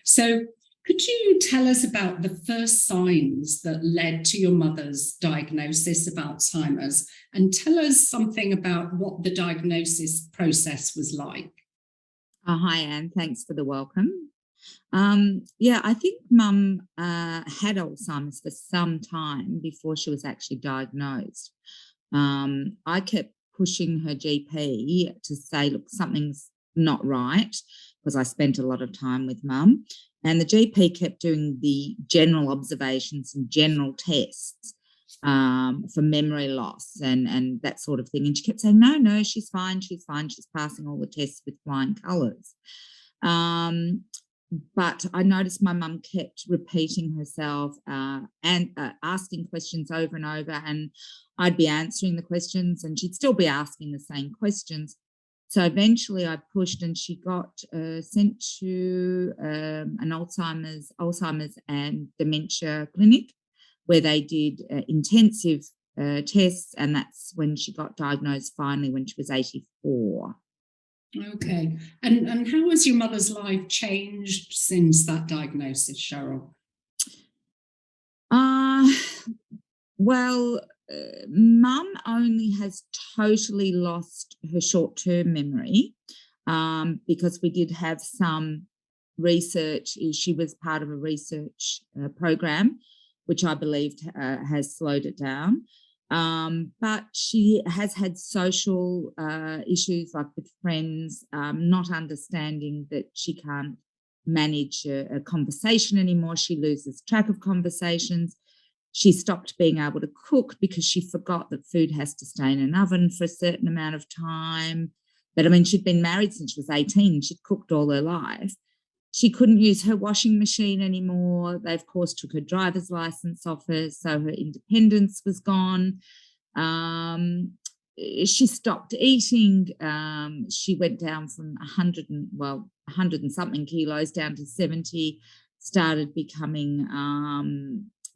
So could you tell us about the first signs that led to your mother's diagnosis of Alzheimer's, and tell us something about what the diagnosis process was like? Hi, Anne. Thanks for the welcome. Yeah, I think Mum had Alzheimer's for some time before she was actually diagnosed. I kept pushing her GP to say, look, something's not right, because I spent a lot of time with Mum. And the GP kept doing the general observations and general tests for memory loss and that sort of thing. And she kept saying, no, she's fine, she's fine. She's passing all the tests with flying colours. But I noticed my mum kept repeating herself and asking questions over and over, and I'd be answering the questions and she'd still be asking the same questions. So eventually I pushed and she got sent to an Alzheimer's and dementia clinic where they did intensive tests, and that's when she got diagnosed finally when she was 84. Okay. And how has your mother's life changed since that diagnosis, Cheryl? Well, Mum only has totally lost her short-term memory because we did have some research. She was part of a research program, which I believed has slowed it down. But she has had social issues, like with friends, not understanding that she can't manage a conversation anymore. She loses track of conversations. She stopped being able to cook because she forgot that food has to stay in an oven for a certain amount of time. But I mean, she'd been married since she was 18. She'd cooked all her life. She couldn't use her washing machine anymore. They, of course, took her driver's license off her, so her independence was gone. She stopped eating. She went down from 100 and something kilos down to 70, started becoming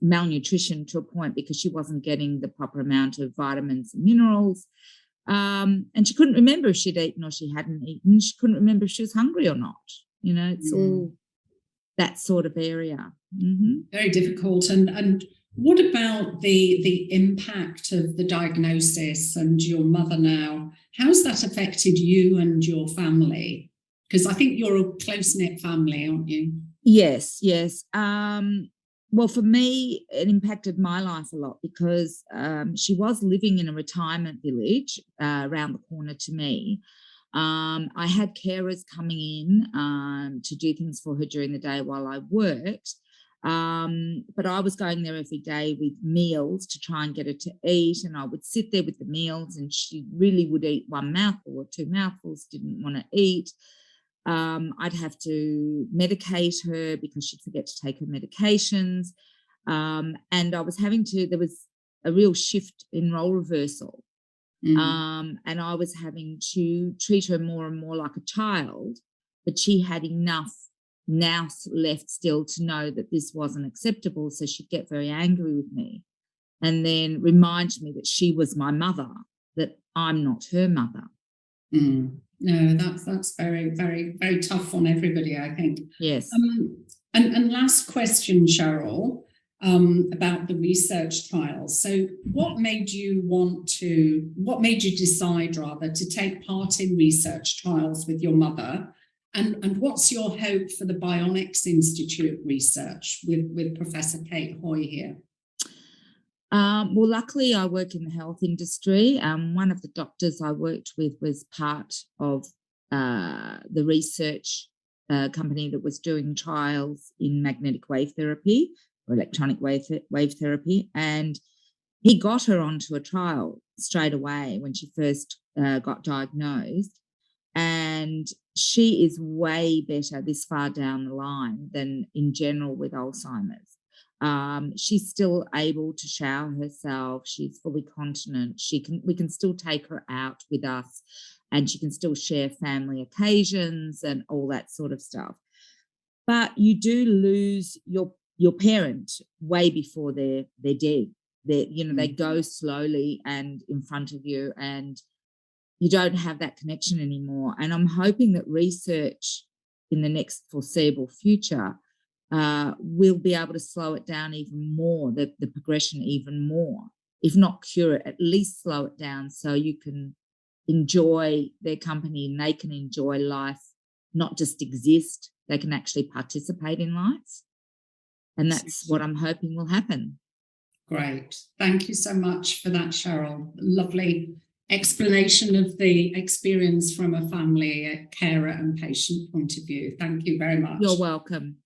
malnutrition to a point because she wasn't getting the proper amount of vitamins and minerals. And she couldn't remember if she'd eaten or she hadn't eaten. She couldn't remember if she was hungry or not. You know, it's all that sort of area. Very difficult. And what about the impact of the diagnosis and your mother now? How's that affected you and your family? Because I think you're a close-knit family, aren't you? Yes. Well, for me, it impacted my life a lot because she was living in a retirement village around the corner to me. I had carers coming in to do things for her during the day while I worked. But I was going there every day with meals to try and get her to eat, and I would sit there with the meals and she really would eat one mouthful or two mouthfuls, didn't want to eat. I'd have to medicate her because she'd forget to take her medications. And I was there was a real shift in role reversal. And I was having to treat her more and more like a child, but she had enough nous left still to know that this wasn't acceptable. So she'd get very angry with me and then remind me that she was my mother, that I'm not her mother. No, that's very, very, very tough on everybody, I think. Yes. And last question, Cheryl, about the research trials. So what made you decide rather to take part in research trials with your mother? And what's your hope for the Bionics Institute research with Professor Kate Hoy here? Well, luckily I work in the health industry. One of the doctors I worked with was part of the research company that was doing trials in magnetic wave therapy or electronic wave therapy. And he got her onto a trial straight away when she first got diagnosed. And she is way better this far down the line than in general with Alzheimer's. She's still able to shower herself. She's fully continent. We can still take her out with us, and she can still share family occasions and all that sort of stuff. But you do lose your parent way before they're dead. They go slowly and in front of you, and you don't have that connection anymore. And I'm hoping that research in the next foreseeable future, we'll be able to slow it down even more, the progression even more. If not cure it, at least slow it down so you can enjoy their company and they can enjoy life, not just exist, they can actually participate in life. And that's what I'm hoping will happen. Great. Thank you so much for that, Cheryl. Lovely explanation of the experience from a family, a carer and patient point of view. Thank you very much. You're welcome.